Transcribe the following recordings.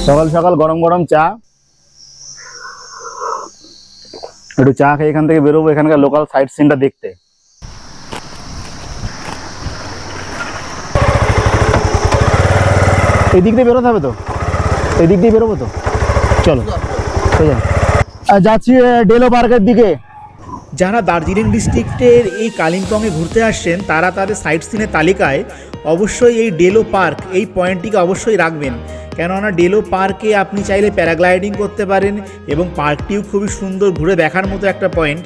সকাল সকাল গরম গরম চা, একটু চা খেয়ে এখান থেকে বেরোবো এখানকার লোকাল সাইট সিনটা দেখতে। এই দিক দিয়ে বেরোতে হবে তো, এই দিক দিয়ে বেরোবো তো, চলো যাচ্ছি ডেলো পার্কের দিকে। যারা দার্জিলিং ডিস্ট্রিক্টের এই কালিম্পংয়ে ঘুরতে আসছেন তারা তাদের সাইট সিনের তালিকায় অবশ্যই এই ডেলো পার্ক এই পয়েন্টটিকে অবশ্যই রাখবেন, কেননা ডেলো পার্কে আপনি চাইলে প্যারাগ্লাইডিং করতে পারেন এবং পার্কটিও খুবই সুন্দর ঘুরে দেখার মতো একটা পয়েন্ট।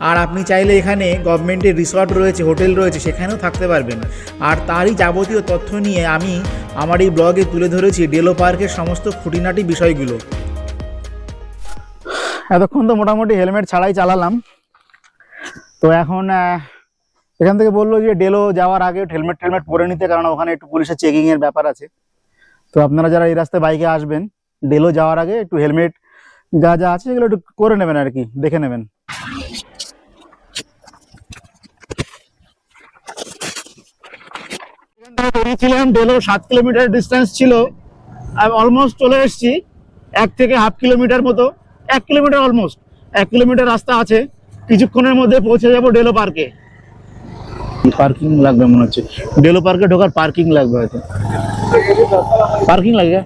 আর আপনি চাইলে এখানে গভর্নমেন্টের রিসর্ট রয়েছে, হোটেল রয়েছে, সেখানেও থাকতে পারবেন। আর তারই যাবতীয় তথ্য নিয়ে আমি আমার এই ব্লগে তুলে ধরেছি ডেলো পার্কের সমস্ত খুঁটিনাটি বিষয়গুলো। এতক্ষণ তো মোটামুটি হেলমেট ছাড়াই চালালাম, তো এখন এখান থেকে বললো যে ডেলো যাওয়ার আগে হেলমেট টেলমেট পরে নিতে, কারণ ওখানে একটু পুলিশের চেকিং এর ব্যাপার আছে। তো আপনারা যারা এই রাস্তায় বাইকে আসবেন ডেলো যাওয়ার আগে একটু হেলমেট যা যা আছে এগুলো একটু করে নেবেন, আর কি দেখে নেবেন। বেরিয়েছিলাম, ডেলো 7 কিলোমিটার ডিস্টেন্স ছিল, আমি অলমোস্ট চলে এসেছি। 1 থেকে হাফ কিলোমিটার মতো, 1 কিলোমিটার অলমোস্ট 1 কিলোমিটার রাস্তা আছে, কিছুক্ষণের মধ্যে পৌঁছে যাব ডেলো পার্কে। পার্কিং লাগবে মনে হচ্ছে, ডেলো পার্কে ঢোকার পার্কিং লাগবে হয়তো, পার্কিং লাগে।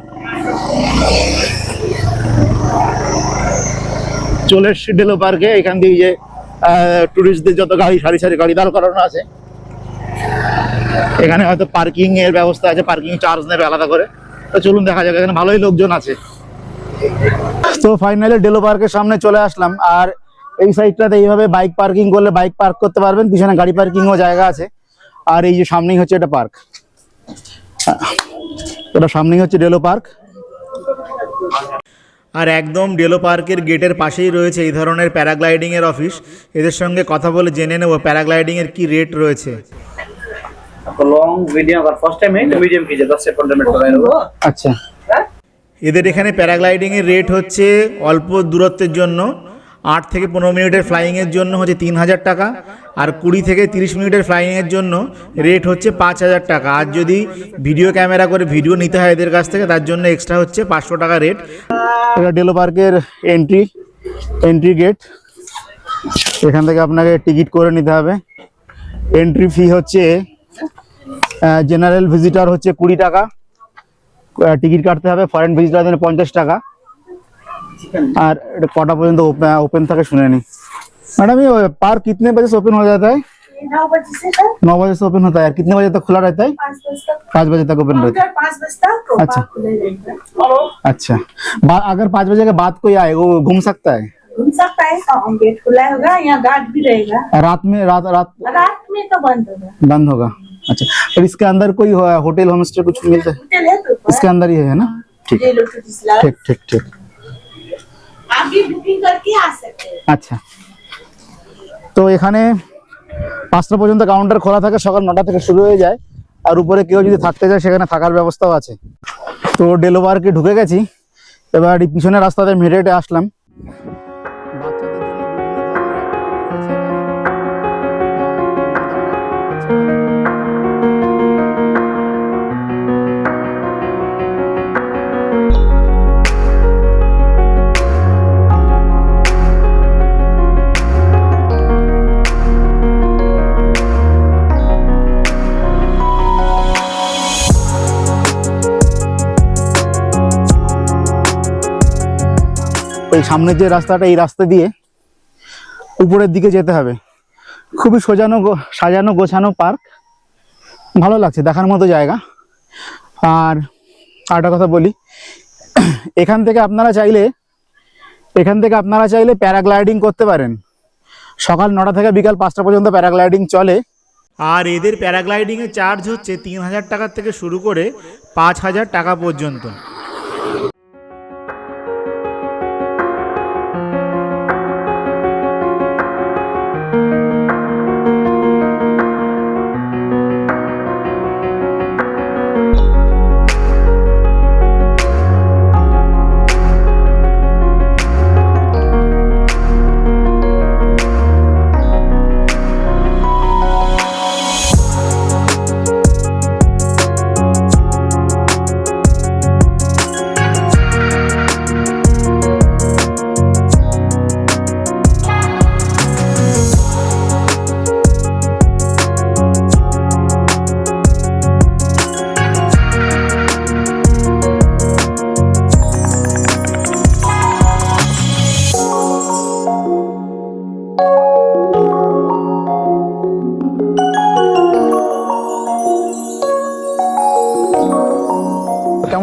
চলে এসছি ডেলো পার্কে, এখান দিয়ে যে টুরিস্টদের যত গাড়ি সারি সারি গাড়ি দাঁড় করানো আছে, এখানে হয়তো পার্কিং এর ব্যবস্থা আছে, পার্কিং চার্জ নেবে আলাদা করে। তো চলুন দেখা যাক, এখানে ভালোই লোকজন আছে। তো ফাইনালি ডেলো পার্কের সামনে চলে আসলাম। আর এই সাইডটাতে এইভাবে বাইক পার্কিং করলে বাইক পার্ক করতে পারবেন, পিছনে গাড়ি পার্কিংও জায়গা আছে। আর এই যে সামনেই হচ্ছে এটা পার্ক, এটা সামনেই হচ্ছে ডেলো পার্ক। আর একদম ডেলো পার্কের গেটের পাশেই রয়েছে এই ধরনের প্যারাগ্লাইডিংয়ের অফিস। এদের সঙ্গে কথা বলে জেনে নেব প্যারাগ্লাইডিংয়ের কি রেট রয়েছে। আচ্ছা, এদের এখানে প্যারাগ্লাইডিংয়ের রেট হচ্ছে অল্প দূরত্বের জন্য 8 থেকে 15 মিনিটের ফ্লাইংয়ের জন্য হচ্ছে 3000 টাকা, আর 20 থেকে 30 মিনিটের ফ্লাইংয়ের জন্য রেট হচ্ছে 5000 টাকা। আর যদি ভিডিও ক্যামেরা করে ভিডিও নিতে হয় এদের কাছ থেকে, তার জন্য এক্সট্রা হচ্ছে 500 টাকা রেট। এটা ডেলো পার্কের এন্ট্রি গেট, এখান থেকে আপনাকে টিকিট করে নিতে হবে। এন্ট্রি ফি হচ্ছে জেনারেল ভিজিটর হচ্ছে 20 টাকা টিকিট কাটতে হবে, ফরেন ভিজিটর 50 টাকা। আর এটা কটা পর্যন্ত ओपन থাকে শুনে নি मैडम। ये पार्क कितने बजे से ओपन हो जाता है? 9 बजे से सर। 9 बजे से ओपन होता है। कितने बजे तक खुला रहता है? 5 बजे तक ओपन रहता है। 5 बजे तक अच्छा। खुला रहता है। अच्छा, अगर 5 बजे के बाद कोई आए वो घूम सकता है? घूम सकता है, गेट खुला होगा, यहाँ गार्ड भी रहेगा। रात में तो बंद होगा। बंद होगा। अच्छा, और इसके अंदर कोई होटल होम स्टे कुछ मिलता है? होटल है तो इसके अंदर ही है ना? ठीक ठीक ठीक ठीक। आप भी बुकिंग करके आ सकते हैं। আচ্ছা, তো এখানে 5টা পর্যন্ত কাউন্টার খোলা থাকে, সকাল 9টা থেকে শুরু হয়ে যায়। আর উপরে কেউ যদি থাকতে চায় সেখানে থাকার ব্যবস্থাও আছে। তো ডেলো পার্কে ঢুকে গেছি, এবার এই পিছনের রাস্তাতে হেঁটে হেঁটে আসলাম। এই সামনের যে রাস্তাটা, এই রাস্তা দিয়ে উপরের দিকে যেতে হবে। খুবই সাজানো গোছানো পার্ক, ভালো লাগছে, দেখার মতো জায়গা। আর আরেকটা কথা বলি, এখান থেকে আপনারা চাইলে প্যারাগ্লাইডিং করতে পারেন। সকাল 9টা থেকে বিকাল 5টা পর্যন্ত প্যারাগ্লাইডিং চলে। আর এদের প্যারাগ্লাইডিংয়ের চার্জ হচ্ছে 3000 টাকা থেকে শুরু করে 5000 টাকা পর্যন্ত।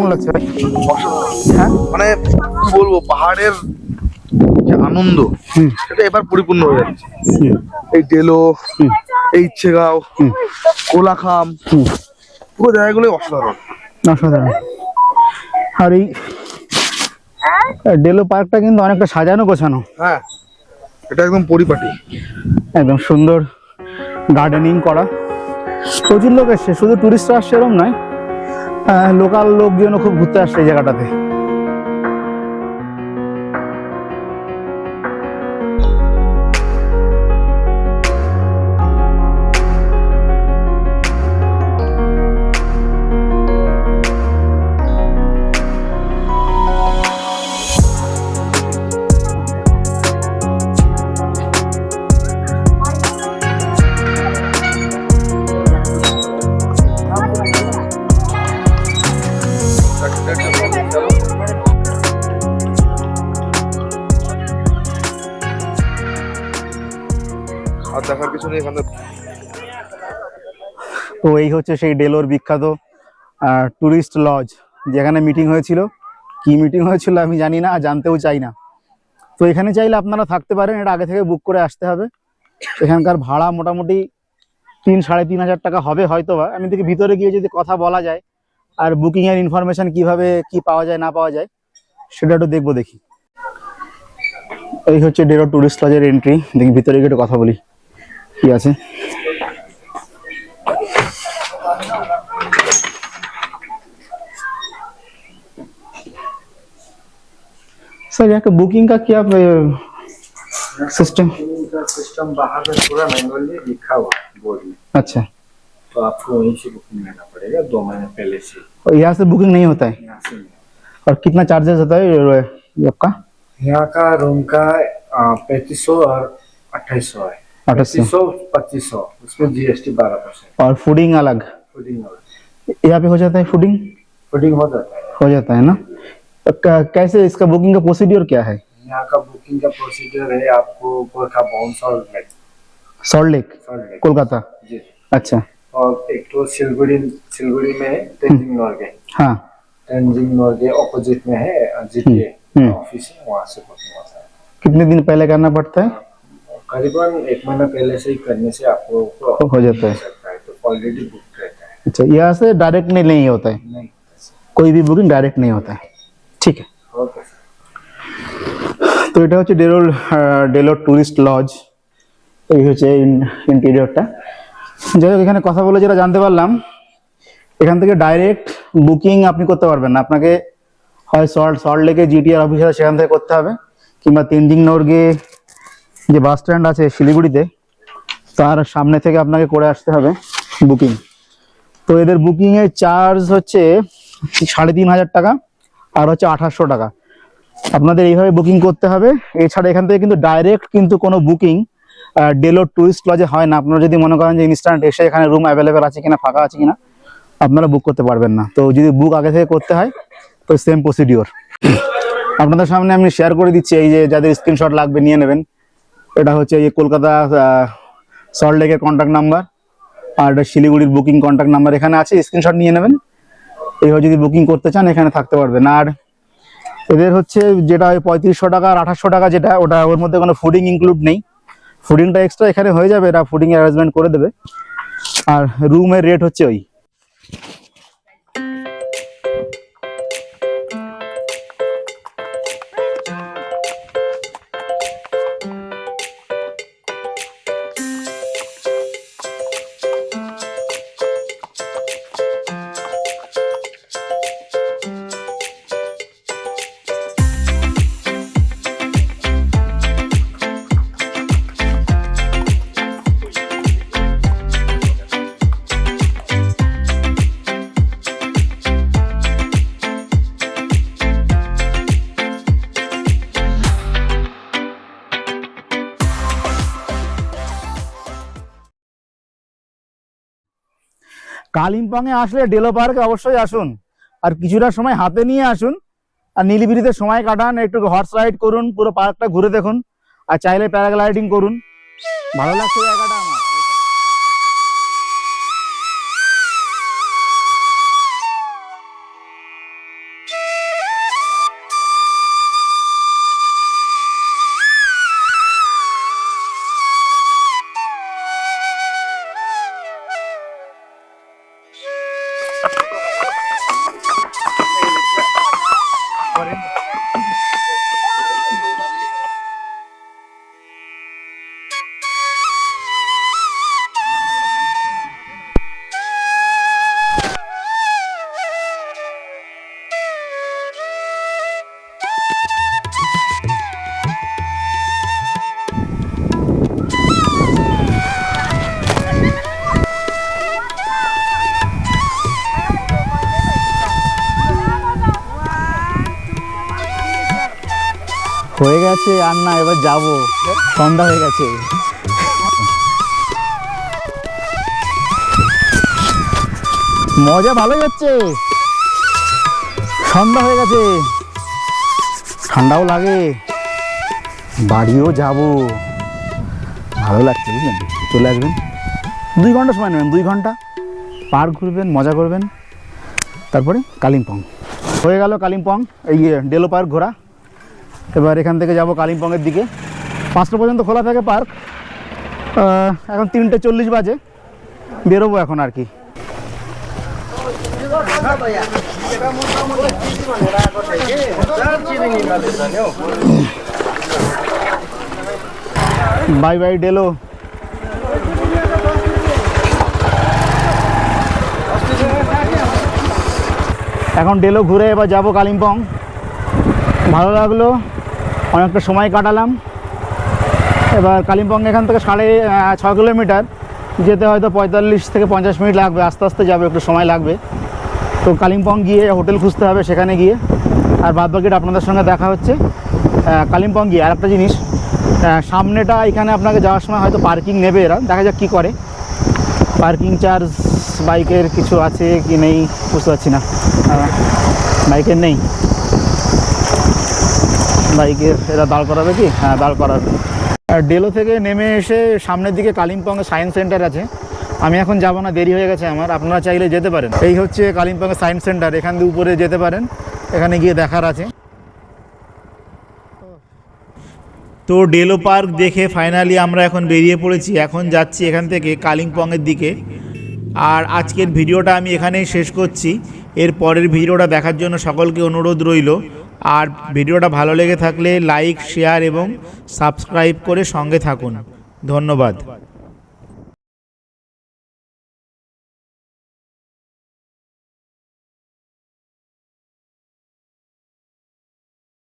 কেমন লাগছে ভাই? অসাধারণ। হ্যাঁ, মানে কি বলবো, পাহাড়ের যে আনন্দ সেটা এবার পরিপূর্ণ হয়ে যাচ্ছে। এই ডেলো, এই ইচ্ছেগাঁও, কোলাখাম, পুরো জায়গাগুলো অসাধারণ। অসাধারণ। আর এই ডেলো পার্কটা কিন্তু অনেকটা সাজানো গোছানো, হ্যাঁ, এটা একদম পরিপাটি। একদম সুন্দর গার্ডেনিং করা। প্রচুর লোক এসছে, শুধু টুরিস্টরা আসছে এরকম নয়, লোকাল লোকজনও খুব ঘুরতে আসছে এই জায়গাটাতে। আর দেখার কিছু নেই এখানে। তো এই হচ্ছে সেই ডেলোর বিখ্যাত টুরিস্ট লজ, যেখানে মিটিং হয়েছিল। কি মিটিং হয়েছিল আমি জানি না, জানতেও চাই না। তো এখানে চাইলে আপনারা থাকতে পারেন, এটা আগে থেকে বুক করে আসতে হবে। এখানকার ভাড়া মোটামুটি 3-3.5 হাজার টাকা হবে হয়তো বা। আমি দেখি ভিতরে গিয়ে যদি কথা বলা যায় আর বুকিং এর ইনফরমেশন কিভাবে কি পাওয়া যায় না পাওয়া যায় সেটা একটু দেখবো। দেখি, এই হচ্ছে ডেলো টুরিস্ট লজের এন্ট্রি। দেখি ভিতরে গিয়ে একটু কথা বলি কি আছে। सर यहाँ का बुकिंग का क्या सिस्टम? का सिस्टम बाहर में पूरा मैनुअली लिखा हुआ है बोर्ड में, अच्छा, तो आपको वहीं से बुकिंग लेना पड़ेगा 2 महीने पहले से। और यहाँ से बुकिंग नहीं होता है? यहाँ से नहीं। और कितना चार्जेस होता है ये आपका? यहाँ का रूम का 3500 और 2800 है। 2800 2500 उसमें GST 12%। और फूडिंग अलग? फूडिंग यहाँ पे हो जाता है फूडिंग? फूडिंग हो जाता है। हो जाता है ना। तो कैसे इसका बुकिंग का प्रोसीड्योर क्या है? यहाँ का बुकिंग का प्रोसीजर है, आपको गोरखा बाउंड सॉल्ट लेक सॉल्ट लेक कोलकाता। जी। अच्छा, और एक तो सिलगुड़ी में है तेंजिंग नोर्गे। हाँ, तेंजिंग नोर्गे ऑपोजिट में है GTA ऑफिस है, वहाँ से बुकिंग होता है। कितने दिन पहले करना पड़ता है? करीबन 1 महीना पहले से ही करने से आपको हो जाता है। सकता है, तो ऑलरेडी बुक रहता है। अच्छा, यहाँ से डायरेक्ट नहीं होता है? नहीं, कोई भी बुकिंग डायरेक्ट नहीं होता है। ठीक है। Okay sir. তো এটা হচ্ছে ডেলো টুরিস্ট লজ। এই হচ্ছে ইন্টেরিয়রটা। যাই হোক, এখানে কথা বলে যেটা জানতে পারলাম, এখান থেকে ডাইরেক্ট বুকিং আপনি করতে পারবেন না। আপনাকে হয় সল্ট লেকে জিটিআর অফিস আছে সেখান থেকে করতে হবে, কিংবা তেনজিং নরগে যে বাস স্ট্যান্ড আছে শিলিগুড়িতে তার সামনে থেকে আপনাকে করে আসতে হবে বুকিং। তো এদের বুকিং এর চার্জ হচ্ছে 3,500 টাকা আর হচ্ছে 2800 টাকা। আপনাদের এইভাবে বুকিং করতে হবে। এছাড়া এখান থেকে কিন্তু ডাইরেক্ট কিন্তু কোনো বুকিং ডেলো টুরিস্ট লজে হয় না। আপনারা যদি মনে করেন যে ইনস্ট্যান্ট এসে এখানে রুম অ্যাভেলেবেল আছে কিনা, ফাঁকা আছে কিনা, আপনারা বুক করতে পারবেন না। তো যদি বুক আগে থেকে করতে হয় তো সেম প্রসিডিওর আপনাদের সামনে আমি শেয়ার করে দিচ্ছি। এই যে যাদের স্ক্রিনশট লাগবে নিয়ে নেবেন। এটা হচ্ছে এই কলকাতা সল্ট লেকের কন্ট্যাক্ট নাম্বার, আর এটা শিলিগুড়ির বুকিং কন্ট্যাক্ট নাম্বার এখানে আছে, স্ক্রিনশট নিয়ে নেবেন। এইভাবে যদি বুকিং করতে চান এখানে থাকতে পারবেন। আর এদের হচ্ছে যেটা ওই 3500 টাকা আর 2800 টাকা যেটা, ওটা ওর মধ্যে কোনো ফুডিং ইনক্লুড নেই। ফুডিংটা এক্সট্রা এখানে হয়ে যাবে, এরা ফুডিং অ্যারেঞ্জমেন্ট করে দেবে। আর রুমের রেট হচ্ছে ওই। কালিম্পংয়ে আসলে ডেলো পার্কে অবশ্যই আসুন, আর কিছুটা সময় হাতে নিয়ে আসুন, আর নিলিবিলিতে সময় কাটান, একটু হর্স রাইড করুন, পুরো পার্কটা ঘুরে দেখুন, আর চাইলে প্যারাগ্লাইডিং করুন। ভালো লাগছে জায়গাটা আমার। হয়ে গেছে আর না, এবার যাবো, সন্ধ্যা হয়ে গেছে। মজা ভালোই হচ্ছে, সন্ধ্যা হয়ে গেছে, ঠান্ডাও লাগে, বাড়িও যাব, ভালো লাগছে বুঝলেন। চলে আসবেন, 2 ঘন্টা সময় নেবেন, 2 ঘন্টা পার্ক ঘুরবেন, মজা করবেন, তারপরে কালিম্পং হয়ে গেল। কালিম্পং এই ডেলো পার্ক ঘোরা। এবার এখান থেকে যাব কালিম্পংয়ের দিকে। 5টা পর্যন্ত খোলা থাকে পার্ক, এখন 3:40 বাজে, বেরোবো এখন আর কি। Bye bye Delo. এখন ডেলো ঘুরে এবার যাব কালিম্পং। ভালো লাগলো, অনেকটা সময় কাটালাম। এবার কালিম্পং এখান থেকে 6.5 কিলোমিটার যেতে হয়তো 45 থেকে 50 মিনিট লাগবে, আস্তে আস্তে যাবে, একটু সময় লাগবে। তো কালিম্পং গিয়ে হোটেল খুঁজতে হবে, সেখানে গিয়ে আর বাদ বাকিটা আপনাদের সঙ্গে দেখা হচ্ছে কালিম্পং গিয়ে। আর একটা জিনিস, সামনেটা এখানে আপনাকে যাওয়ার সময় হয়তো পার্কিং নেবে এরা, দেখা যাক কী করে। পার্কিং চার্জ বাইকের কিছু আছে কি নেই বুঝতে পারছি না, বাইকের নেই, বাইকের এরা দাঁড় করাবে কি? হ্যাঁ, দাঁড় করাবে। আর ডেলো থেকে নেমে এসে সামনের দিকে কালিম্পংয়ে সায়েন্স সেন্টার আছে, আমি এখন যাব না, দেরি হয়ে গেছে আমার, আপনারা চাইলে যেতে পারেন। এই হচ্ছে কালিম্পংয়ের সায়েন্স সেন্টার, এখান দিয়ে উপরে যেতে পারেন, এখানে গিয়ে দেখার আছে। তো ডেলো পার্ক দেখে ফাইনালি আমরা এখন বেরিয়ে পড়েছি, এখন যাচ্ছি এখান থেকে কালিম্পংয়ের দিকে। আর আজকের ভিডিওটা আমি এখানেই শেষ করছি, এর পরের ভিডিওটা দেখার জন্য সকলকে অনুরোধ রইল। আর ভিডিওটা ভালো লেগে থাকলে লাইক, শেয়ার এবং সাবস্ক্রাইব করে সঙ্গে থাকুন। ধন্যবাদ।